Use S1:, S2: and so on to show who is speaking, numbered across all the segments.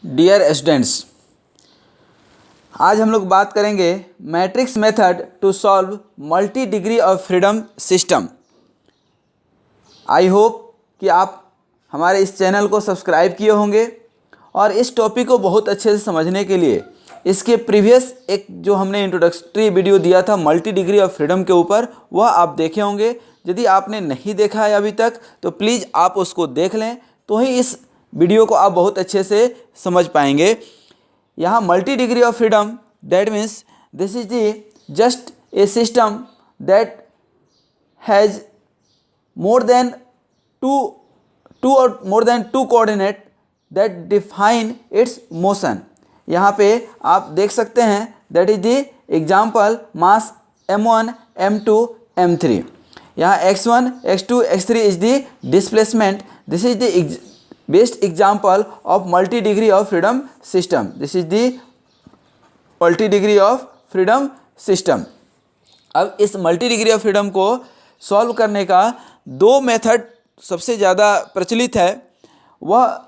S1: Dear students, आज हम लोग बात करेंगे matrix method to solve multi degree of freedom system. I hope कि आप हमारे इस चैनल को सब्सक्राइब किए होंगे और इस टॉपिक को बहुत अच्छे से समझने के लिए इसके प्रीवियस एक जो हमने इंट्रोडक्टरी वीडियो दिया था मल्टी डिग्री ऑफ फ्रीडम के ऊपर, वह आप देखे होंगे। यदि आपने नहीं देखा है अभी तक तो प्लीज़ आप उसको देख लें, तो ही इस वीडियो को आप बहुत अच्छे से समझ पाएंगे। यहाँ multi degree of freedom that means this is the just a system that has more than two or more than two coordinate that define its motion। यहाँ पे आप देख सकते हैं that is the example mass m1 m2 m3। यहाँ x1 x2 x3 is the displacement। This is the best example of multi degree of freedom system। This is the multi degree of freedom system। अब इस multi degree of freedom को solve करने का दो method सबसे ज़्यादा प्रचलित है। वह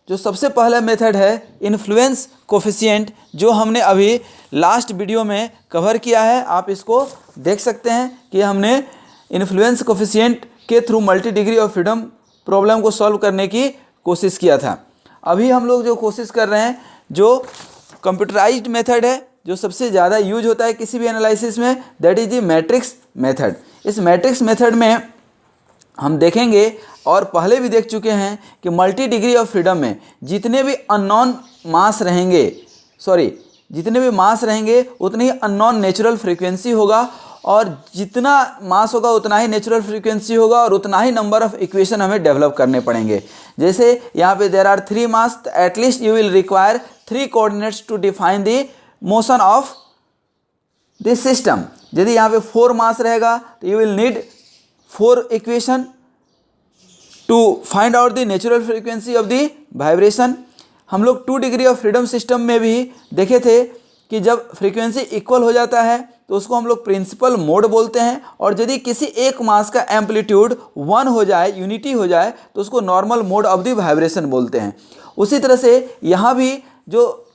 S1: जो सबसे पहला मेथड है इन्फ्लुएंस कोफिशिएंट, जो हमने अभी लास्ट वीडियो में कवर किया है। आप इसको देख सकते हैं कि हमने इन्फ्लुएंस कोफिशिएंट के through multi degree of freedom problem को सॉल्व करने की कोशिश किया था। अभी हम लोग जो कोशिश कर रहे हैं जो कंप्यूटराइज्ड मेथड है, जो सबसे ज़्यादा यूज होता है किसी भी एनालिसिस में, that is the matrix method. इस मैट्रिक्स मेथड में हम देखेंगे और पहले भी देख चुके हैं कि मल्टी डिग्री ऑफ फ्रीडम में जितने भी अननोन मास रहेंगे उतनी ही अननोन नेचुरल फ्रीक्वेंसी होगा, और जितना मास होगा उतना ही नेचुरल फ्रीक्वेंसी होगा, और उतना ही नंबर ऑफ इक्वेशन हमें डेवलप करने पड़ेंगे। जैसे यहाँ पे there are 3 mass, at least you will require 3 coordinates to define the motion of this system. यदि यहाँ पे 4 मास रहेगा तो you will need 4 equation to find out the natural frequency of the vibration. हम लोग 2 डिग्री ऑफ फ्रीडम सिस्टम में भी देखे थे कि जब फ्रीक्वेंसी इक्वल हो जाता है तो उसको हम लोग प्रिंसिपल मोड बोलते हैं, और यदि किसी एक मास का एम्पलीट्यूड 1 हो जाए, यूनिटी हो जाए, तो उसको normal mode of the vibration बोलते हैं। उसी तरह से यहाँ भी जो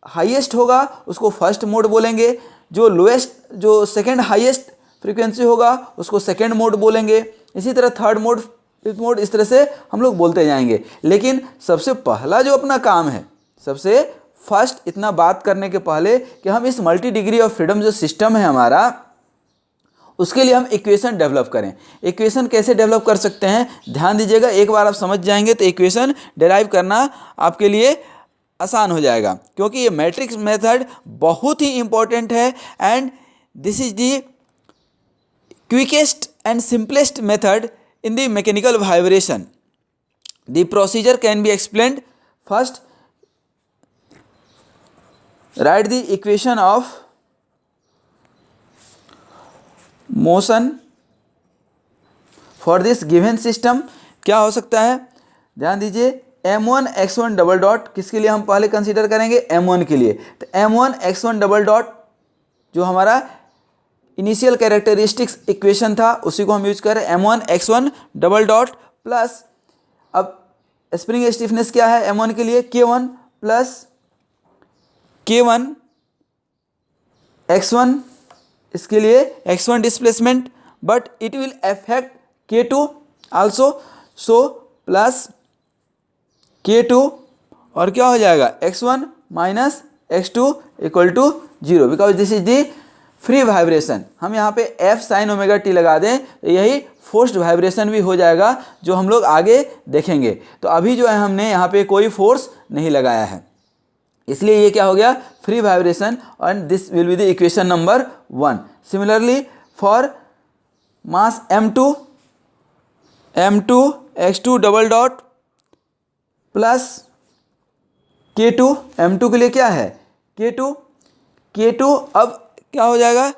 S1: हाईएस्ट होगा उसको फर्स्ट मोड बोलेंगे, जो सेकंड हाईएस्ट फ्रीक्वेंसी होगा उसको सेकंड मोड बोलेंगे, इसी तरह थर्ड मोड, फिफ्थ मोड, इस तरह से हम लोग बोलते जाएंगे। लेकिन सबसे पहला जो अपना काम है, सबसे फर्स्ट इतना बात करने के पहले कि हम इस मल्टी डिग्री ऑफ फ्रीडम जो सिस्टम है हमारा, उसके लिए हम इक्वेशन डेवलप करें। इक्वेशन कैसे डेवलप कर सकते हैं, ध्यान दीजिएगा। एक बार आप समझ जाएंगे तो इक्वेशन डेराइव करना आपके लिए आसान हो जाएगा, क्योंकि ये मैट्रिक्स मेथड बहुत ही इंपॉर्टेंट है and this is the quickest and simplest method in the mechanical vibration. The procedure can be explained. First, write the equation of motion for this given system। क्या हो सकता है, ध्यान दीजिए। m1 x1 डबल डॉट किसके लिए हम पहले कंसीडर करेंगे, m1 के लिए। तो m1 x1 डबल डॉट जो हमारा इनिशियल कैरेक्टरिस्टिक्स इक्वेशन था उसी को हम यूज कर रहे हैं, m1 x1 double dot plus, अब स्प्रिंग स्टिफनेस क्या है m1 के लिए, k1 प्लस k1 x1, इसके लिए x1 displacement, but it will affect k2 also, so plus k2, और क्या हो जाएगा x1 minus x2 equal to 0, because this is the free vibration. हम यहाँ पे f साइन ओमेगा टी लगा दें तो यही फोर्स्ड वाइब्रेशन भी हो जाएगा, जो हम लोग आगे देखेंगे। तो अभी जो है हमने यहाँ पे कोई फोर्स नहीं लगाया है, इसलिए ये क्या हो गया, free vibration, and this will be the equation number 1। Similarly for mass m2 x2 double dot plus k2, m2 के लिए क्या है k2, अब क्या हो जाएगा,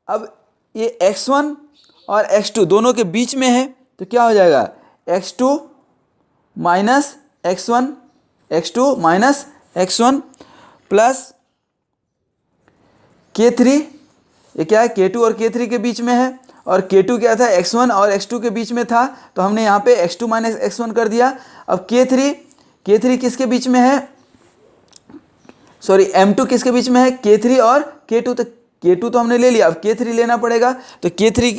S1: अब ये x1 और x2 दोनों के बीच में है तो क्या हो जाएगा, x2 minus x1 plus k3, ये क्या है, k2 और k3 के बीच में है, और k2 क्या था, x1 और x2 के बीच में था, तो हमने यहाँ पे x2 माइनस x1 कर दिया। अब k3 किसके बीच में है, सॉरी M2 किसके बीच में है, K3 और K2, तो K2 तो हमने ले लिया, अब K3 लेना पड़ेगा, तो K3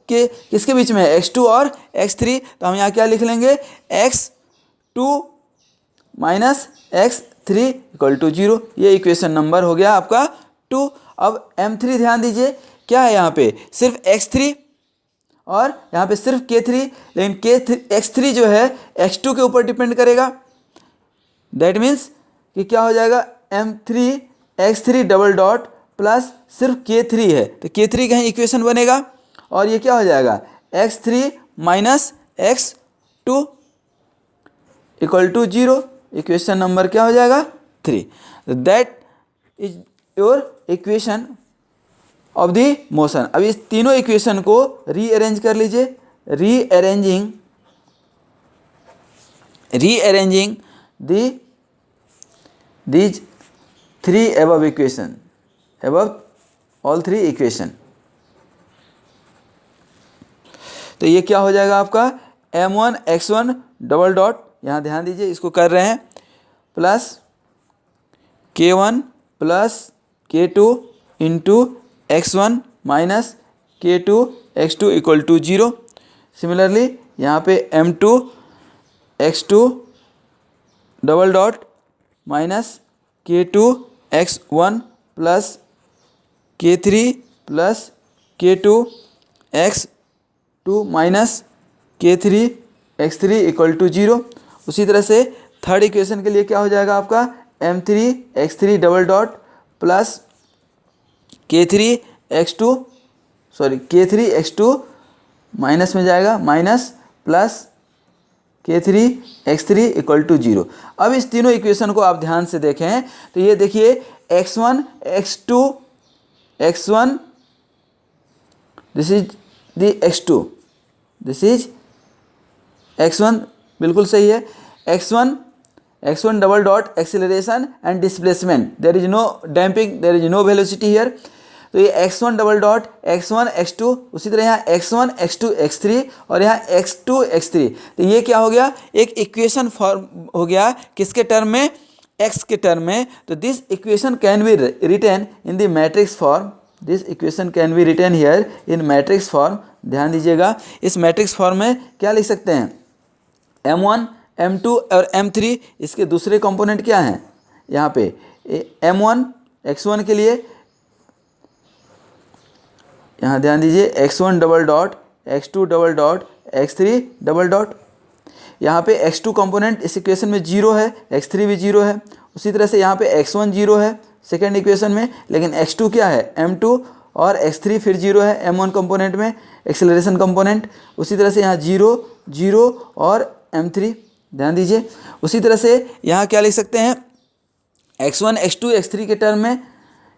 S1: के किसके बीच में है, X2 और X3, तो हम यहाँ क्या लिख लेंगे, X2 minus X3 equal to 0। ये इक्वेशन नंबर हो गया आपका 2। अब M3 ध्यान दीजिए क्या है, यहाँ पे सिर्फ X3 और यहाँ पे सिर्फ K3, लेकिन X3 जो है X2 के ऊपर डिपेंड करेगा। दैट मीन्स कि क्या हो जाएगा, M3 X3 double dot plus सिर्फ K3 है, तो K3 का ही इक्वेशन बनेगा, और ये क्या हो जाएगा, X3 minus X2 equal to 0। Equation number क्या हो जाएगा, 3। That is your equation of the motion. अब इस तीनों इक्वेशन को रीअरेंज कर लीजिए, rearranging these 3 above equation, above all 3 equation, तो ये क्या हो जाएगा आपका, M1 X1 डबल डॉट, यहाँ ध्यान दीजिए इसको कर रहे हैं, plus K1 plus K2 into X1 minus K2 X2 equal to 0। Similarly यहाँ पे M2 X2 double dot minus K2 X1 plus K3 plus K2 X2 minus K3 X3 equal to 0। उसी तरह से थर्ड इक्वेशन के लिए क्या हो जाएगा आपका, M3 X3 double dot plus K3 X2 minus में जाएगा, minus plus K3 X3 equal to 0। अब इस तीनों इक्वेशन को आप ध्यान से देखें तो ये देखिए X1 this is the X1 बिल्कुल सही है, X1 double dot acceleration and displacement, there is no damping, there is no velocity here, तो ये X1 double dot X1 X2, उसी तरह यहाँ X1 X2 X3 और यहाँ X2 X3, तो ये क्या हो गया, एक इक्वेशन फॉर्म हो गया किसके टर्म में, X के टर्म में। तो this equation can be written in the matrix form, this equation can be written here in matrix form. ध्यान दीजिएगा इस मैट्रिक्स फॉर्म में क्या लिख सकते हैं, M1 M2 और M3, इसके दूसरे कंपोनेंट क्या हैं, यहाँ पे M1 X1 के लिए यहाँ ध्यान दीजिए X1 double dot X2 double dot X3 double dot, यहाँ पे X2 कंपोनेंट इस इक्वेशन में 0 है, X3 भी 0 है। उसी तरह से यहाँ पे X1 0 है सेकेंड इक्वेशन में, लेकिन X2 क्या है, M2 और X3 फिर 0 है M1 कंपोनेंट में, एक्सेलरेशन कंपोनेंट। उसी तरह से यहाँ 0 0 और M3, ध्यान दीजिए। उसी तरह से यहाँ क्या लिख सकते हैं, X1 X2 X3 के टर्म में,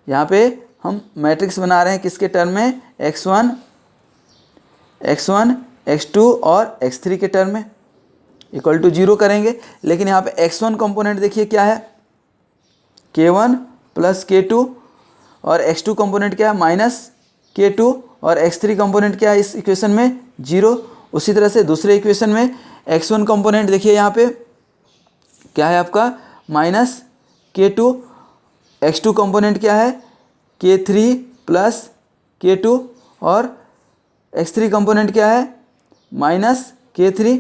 S1: यहाँ पे हम मैट्रिक्स बना रहे हैं किसके टर्म में, X1 X2 और X3 के टर्म में, इक्वल टू 0 करेंगे। लेकिन यहाँ पे X1 कंपोनेंट देखिए क्या है, K1 प्लस K2, और X2 कंपोनेंट क्या है, माइनस K2, और X3 कंपोनेंट क्या है इस इक्वेशन में, 0। उसी तरह से दूसरे इक्वेशन में X1 कंपोनेंट देखिए यहाँ पे क्या है आपका, माइनस K2, X2 कंपोनेंट क्या है, K3 प्लस K2, और X3 कंपोनेंट क्या है, माइनस K3,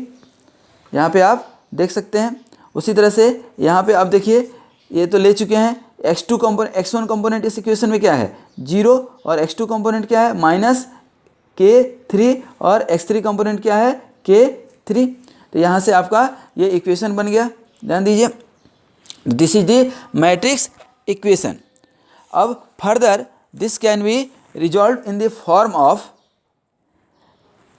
S1: यहाँ पे आप देख सकते हैं। उसी तरह से यहाँ पे आप देखिए ये तो ले चुके हैं, X1 कंपोनेंट इस इक्वेशन में क्या है, 0, और X2 कंपोनेंट क्या है, माइनस K3, और X3 कंपोनेंट क्या है, K3। तो यहाँ से आपका ये इक्वेशन बन गया। ध्यान दीजिए this is the matrix equation. अब further this can be resolve in the form of,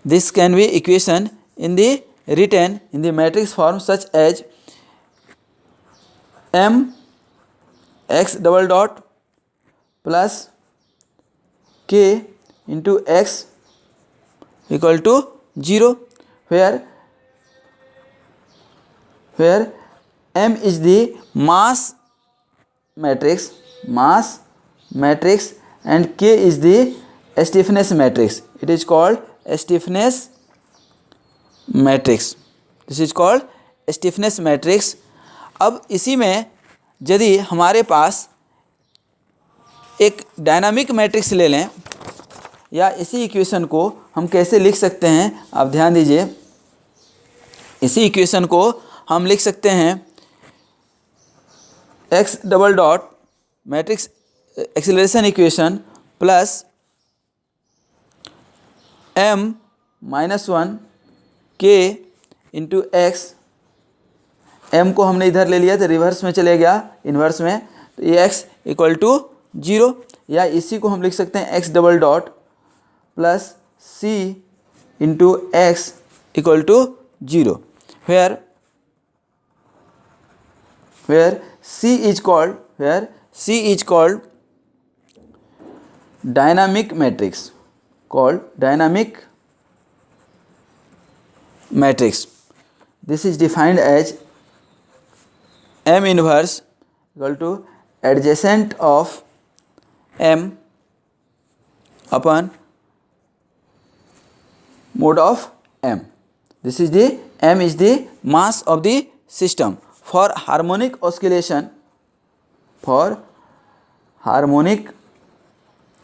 S1: this can be equation in the written in the matrix form such as M X double dot plus K into X equal to 0, where M is the mass matrix and K is the stiffness matrix. It is called stiffness matrix, this is called stiffness matrix. अब इसी में यदि हमारे पास एक dynamic matrix ले लें, या इसी इक्वेशन को हम कैसे लिख सकते हैं, आप ध्यान दीजिए। इसी इक्वेशन को हम लिख सकते हैं x double dot matrix acceleration equation plus m-1 k into x. m को हमने इधर ले लिया तो रिवर्स में चले गया, इन्वर्स में, तो ये x इक्वल टू 0, या इसी को हम लिख सकते हैं x double dot plus c into x equal to 0, where c is called dynamic matrix, This is defined as m inverse equal to adjacent of m upon mode of m. This is the m is the mass of the system. For harmonic oscillation,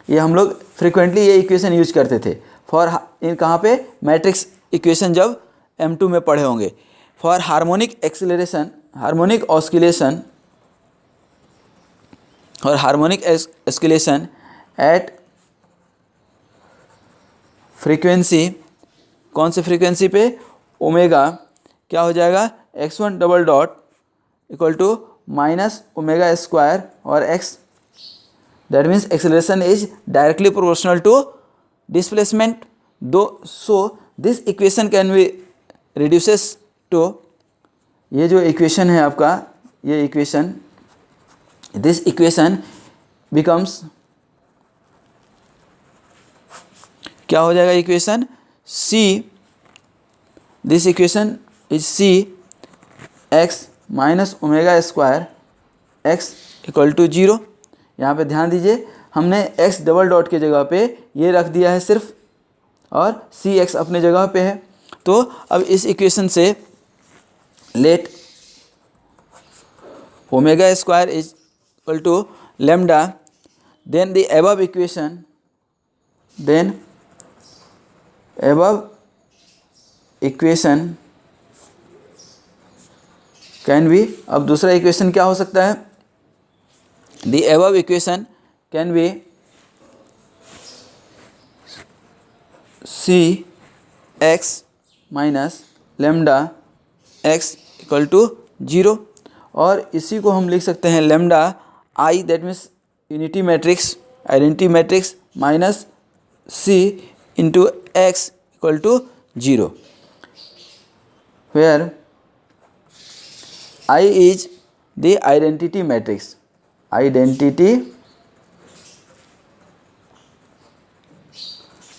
S1: ये हम लोग frequently ये equation use करते थे for in कहाँ पे, matrix equation जब m2 में पढ़े होंगे। फॉर हार्मोनिक ऑस्किलेशन और हार्मोनिक ऑस्किलेशन एट फ्रीक्वेंसी, कौन से फ्रीक्वेंसी पे, ओमेगा, क्या हो जाएगा, x1 double dot equal to minus omega square और x, that means acceleration is directly proportional to displacement. So this equation can be reduces to, ये जो इक्वेशन है आपका, ये इक्वेशन, दिस इक्वेशन बिकम्स, क्या हो जाएगा equation, c, this equation is c x minus omega square x equal to 0। यहाँ पे ध्यान दीजिए, हमने x डबल डॉट के जगह पे ये रख दिया है सिर्फ, और सी एक्स अपने जगह पे है। तो अब इस इक्वेशन से let omega square is equal to lambda, then the above equation, can be, अब दूसरा इक्वेशन क्या हो सकता है, the above equation can be C x minus lambda x equal to 0, और इसी को हम लिख सकते हैं lambda I, that means unity matrix, identity matrix, minus C into x equal to 0, where I is the identity matrix.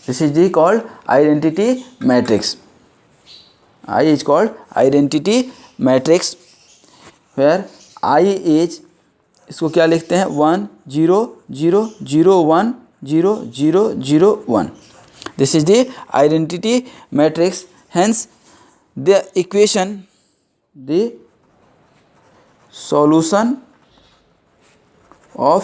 S1: This is the called identity matrix. I is called identity matrix, where I is, इसको क्या लिखते हैं, 1 0 0 0 1 0 0 0 1. This is the identity matrix. Hence the equation, the solution of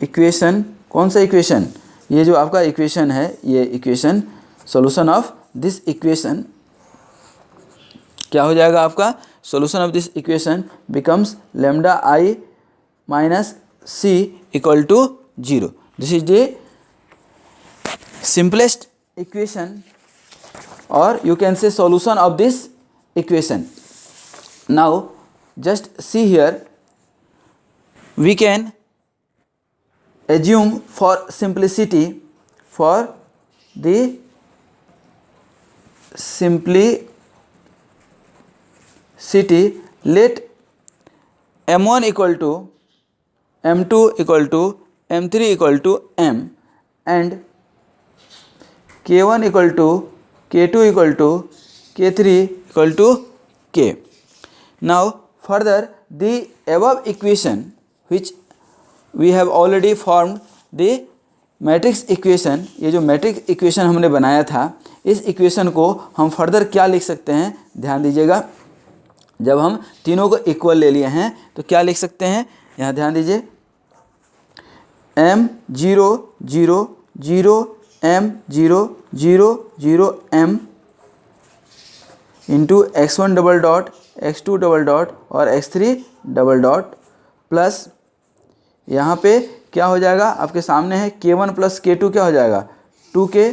S1: equation, कौन सा equation, ये जो आपका equation है, ये equation, solution of this equation क्या हो जाएगा आपका, solution of this equation becomes lambda I minus C equal to 0. This is the simplest equation, और you can say solution of this equation. Now just see here, we can assume for simplicity, let m1 equal to m2 equal to m3 equal to m, and k1 equal to k2 equal to k3 equal to k. Now further, the above equation which we have already formed the matrix equation, ये जो matrix equation हमने बनाया था, इस equation को हम further क्या लिख सकते हैं, ध्यान दीजिएगा, जब हम तीनों को इक्वल ले लिए हैं तो क्या लिख सकते हैं, यहाँ ध्यान दीजिए, m 0 0 0 m 0 0 0 m into x1 double dot x2 double dot और x3 डबल डॉट प्लस यहाँ पे क्या हो जाएगा, आपके सामने है k1 प्लस k2 क्या हो जाएगा 2k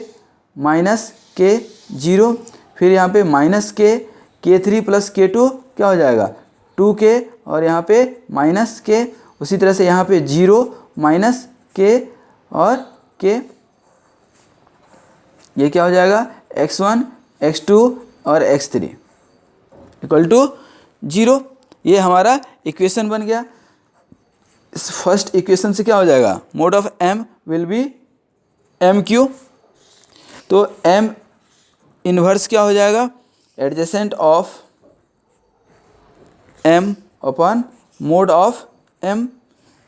S1: माइनस k 0, फिर यहाँ पे माइनस k3 प्लस k2 क्या हो जाएगा 2k और यहाँ पे माइनस k, उसी तरह से यहाँ पे 0 माइनस k और k, ये क्या हो जाएगा x1 x2 और x3 इक्वल टू 0। ये हमारा इक्वेशन बन गया। इस फर्स्ट इक्वेशन से क्या हो जाएगा, mod of m will be mq, तो m इन्वर्स क्या हो जाएगा, adjacent of m upon mod of m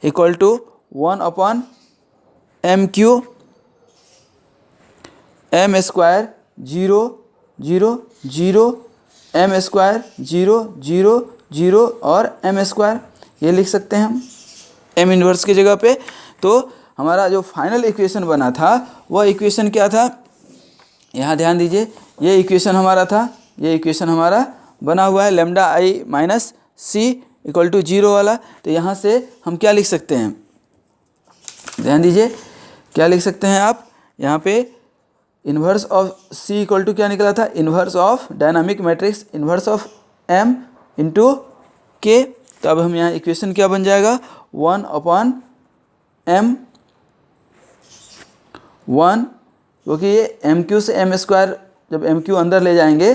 S1: equal to 1 upon mq, m square 0 0 0 m square 0 0 0 और m स्क्वायर, ये लिख सकते हैं हम m इन्वर्स की जगह पे। तो हमारा जो फाइनल इक्वेशन बना था वह इक्वेशन क्या था, यहाँ ध्यान दीजिए, ये इक्वेशन हमारा था, ये इक्वेशन हमारा बना हुआ है lambda I minus C equal to 0 वाला। तो यहाँ से हम क्या लिख सकते हैं, ध्यान दीजिए, क्या लिख सकते हैं आप, यहाँ पे inverse of C equal to क्या निकला था, inverse of dynamic matrix inverse of m into K. तो अब हम यहाँ इक्वेशन क्या बन जाएगा, 1 अपॉन m 1, क्योंकि ये mq से m स्क्वायर, जब mq अंदर ले जाएंगे,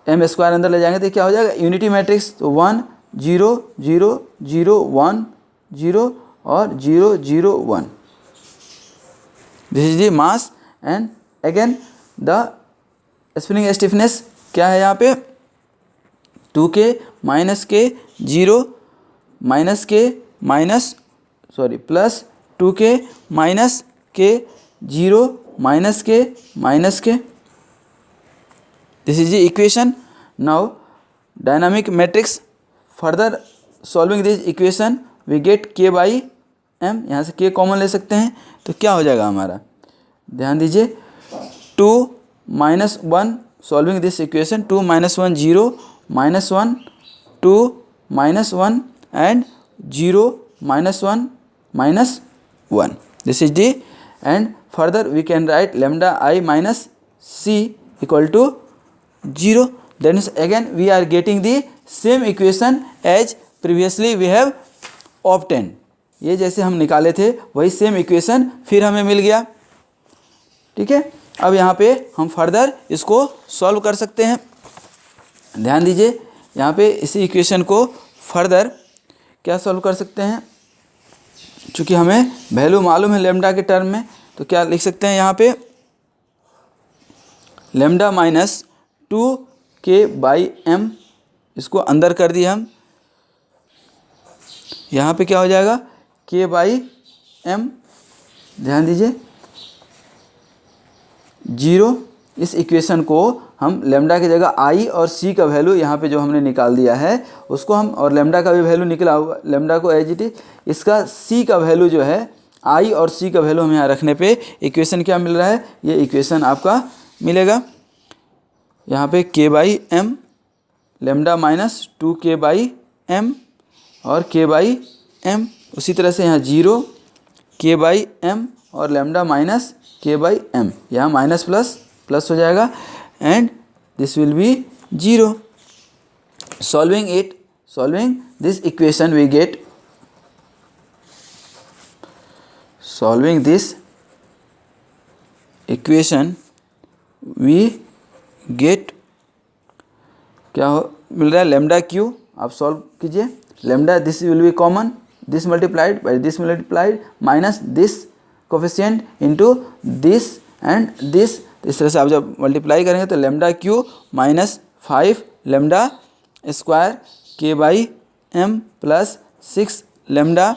S1: m स्क्वायर अंदर ले जाएंगे तो क्या हो जाएगा यूनिटी मैट्रिक्स, तो 1 0 0 0 1 0 और 0 0 1, this is the mass. And again the spring stiffness क्या है यहाँ पे 2k minus k 0 minus k minus plus 2k minus k 0 minus k, this is the equation. Now dynamic matrix, further solving this equation we get k by m, यहाँ से k common ले सकते हैं तो क्या हो जाएगा हमारा, ध्यान दीजिए, 2 minus 1 solving this equation, 2 minus 1 0 minus 1 2 minus 1 and 0 minus 1 minus 1, this is the. And further we can write lambda I minus C equal to 0, then again we are getting the same equation as previously we have obtained, ये जैसे हम निकाले थे वही same equation फिर हमें मिल गया, ठीक है। अब यहाँ पे हम फर्दर इसको सॉल्व कर सकते हैं, ध्यान दीजिए, यहाँ पे इसी इक्वेशन को फर्दर क्या सॉल्व कर सकते हैं, चूँकि हमें वैल्यू मालूम है लेमडा के टर्म में, तो क्या लिख सकते हैं यहाँ पे, lambda minus 2k by m, इसको अंदर कर दिए हम, यहाँ पे क्या हो जाएगा k बाई m, ध्यान दीजिए 0, इस इक्वेशन को हम लेमडा की जगह i और c का वैल्यू यहाँ पे जो हमने निकाल दिया है उसको हम, और लेमडा का भी वैल्यू निकला हुआ, लेमडा को एज इट इज, इसका c का वैल्यू जो है i और c का वैल्यू हम यहाँ रखने पे इक्वेशन क्या मिल रहा है, ये इक्वेशन आपका मिलेगा यहाँ पे k by m, lambda minus 2k by m और k बाई m, उसी तरह से यहाँ 0 k बाई m और lambda minus k by m, यहाँ माइनस प्लस प्लस हो जाएगा and this will be 0। Solving this equation we get, solving this equation we get, क्या हो मिल रहा है, लेमडा क्यू, आप सॉल्व कीजिए, lambda this will be common, this multiplied by this multiplied minus this coefficient into this and this, इस तरह से आप जब मल्टीप्लाई करेंगे तो lambda cube minus 5 lambda square k by m plus 6 lambda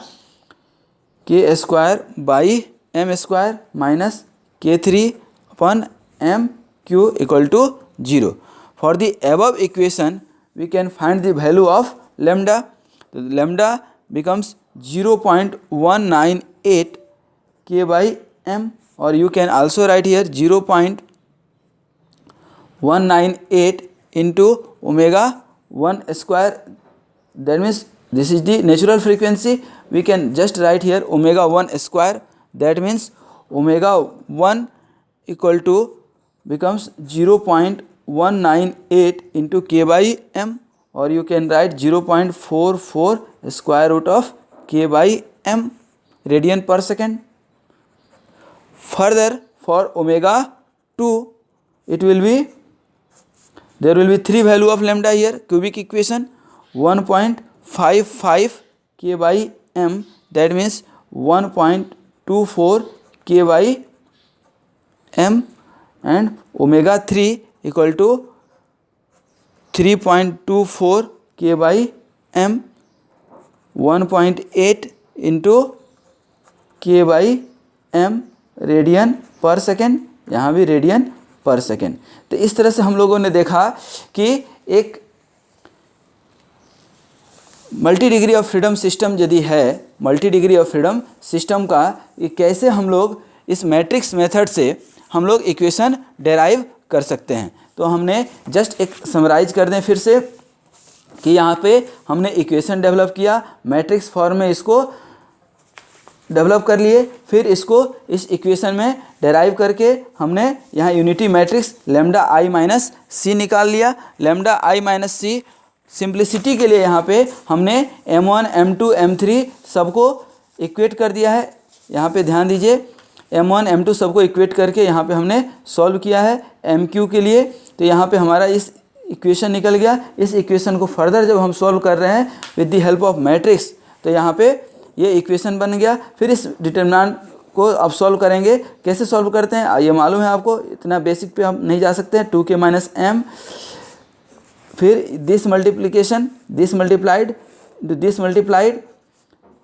S1: k square by m square minus k3 upon m q equal to 0। For the above equation we can find the value of lambda. तो lambda becomes 0.198 k by m, or you can also write here 0.198 into omega 1 square. That means this is the natural frequency. We can just write here omega 1 square. That means omega 1 equal to becomes 0.198 into k by m, or you can write 0.44 square root of k by m radian per second. Further, for omega 2, it will be, there will be 3 value of lambda here, cubic equation 1.55 k by m, that means 1.24 k by m, and omega 3 equal to 3.24 k by m, 1.8 into k by m radian पर second, यहाँ भी radian पर second. तो इस तरह से हम लोगों ने देखा कि एक multi degree of freedom system यदि है, multi degree of freedom system का ये कैसे हम लोग इस मैट्रिक्स मेथड से हम लोग इक्वेशन डेराइव कर सकते हैं। तो हमने जस्ट एक समराइज कर दें फिर से कि यहाँ पे हमने इक्वेशन डेवलप किया, मैट्रिक्स फॉर्म में इसको डेवलप कर लिए, फिर इसको इस इक्वेशन में डेराइव करके हमने यहाँ यूनिटी मैट्रिक्स लैम्डा आई माइनस सी निकाल लिया। लैम्डा आई माइनस सी सिंप्लिसिटी के लिए यहाँ पे हमने m1 m2 m3 सबको इक्वेट कर दिया है। यहाँ पे ध्यान दीजिए, m1 m2 सबको इक्वेट करके यहाँ पे हमने सॉल्व किया है mq के लिए। तो यहाँ पे हमारा इस इक्वेशन निकल गया। इस इक्वेशन को फर्दर जब हम सॉल्व कर रहे हैं with the help of matrix, तो यहाँ पे ये इक्वेशन बन गया। फिर इस डिटर्मिनेंट को अब सॉल्व करेंगे। कैसे सॉल्व करते हैं ये मालूम है आपको, इतना बेसिक पे हम नहीं जा सकते हैं। 2k माइनस m, फिर this multiplication, this multiplied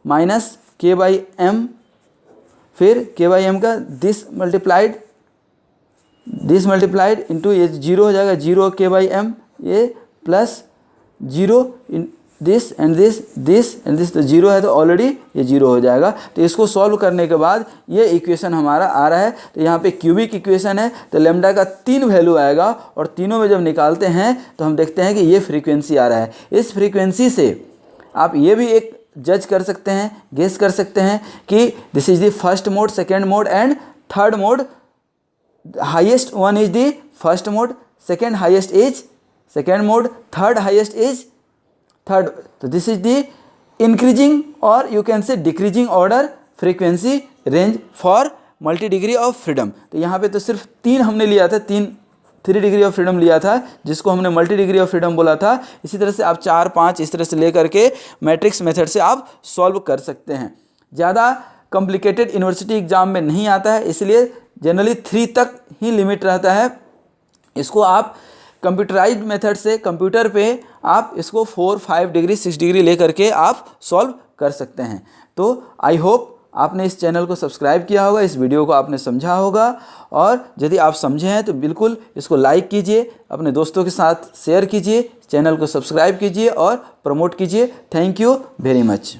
S1: minus k by m, फिर k बाई m का दिस मल्टीप्लाइड इंटू ये 0 हो जाएगा, 0 k बाई m, ये plus 0 this and this and this, तो 0 है तो ऑलरेडी ये 0 हो जाएगा। तो इसको सॉल्व करने के बाद ये इक्वेशन हमारा आ रहा है। तो यहाँ पे क्यूबिक इक्वेशन है, तो लैम्डा का 3 वैल्यू आएगा, और तीनों में जब निकालते हैं तो हम देखते हैं कि ये फ्रीक्वेंसी आ रहा है। इस फ्रीक्वेंसी से आप ये भी एक जज कर सकते हैं, गेस कर सकते हैं कि this is the first mode, second mode and third mode. Highest one is the first mode, second highest is second mode, third highest is third. तो दिस इज द इंक्रीजिंग और you can say decreasing order frequency range for multi degree of freedom. तो यहाँ पे तो सिर्फ 3 हमने लिया था, 3 डिग्री ऑफ फ्रीडम लिया था, जिसको हमने मल्टी डिग्री ऑफ फ्रीडम बोला था। इसी तरह से आप 4, 5 इस तरह से लेकर के मैट्रिक्स मेथड से आप सॉल्व कर सकते हैं। ज़्यादा कॉम्प्लिकेटेड यूनिवर्सिटी एग्जाम में नहीं आता है, इसलिए जनरली 3 तक ही लिमिट रहता है। इसको आप कंप्यूटराइज्ड मेथड से कंप्यूटर पे आप इसको 4, 5 डिग्री 6 डिग्री ले करके आप सॉल्व कर सकते हैं। तो आई होप आपने इस चैनल को सब्सक्राइब किया होगा, इस वीडियो को आपने समझा होगा, और यदि आप समझे हैं तो बिल्कुल इसको लाइक कीजिए, अपने दोस्तों के साथ शेयर कीजिए, चैनल को सब्सक्राइब कीजिए और प्रमोट कीजिए। Thank you very much.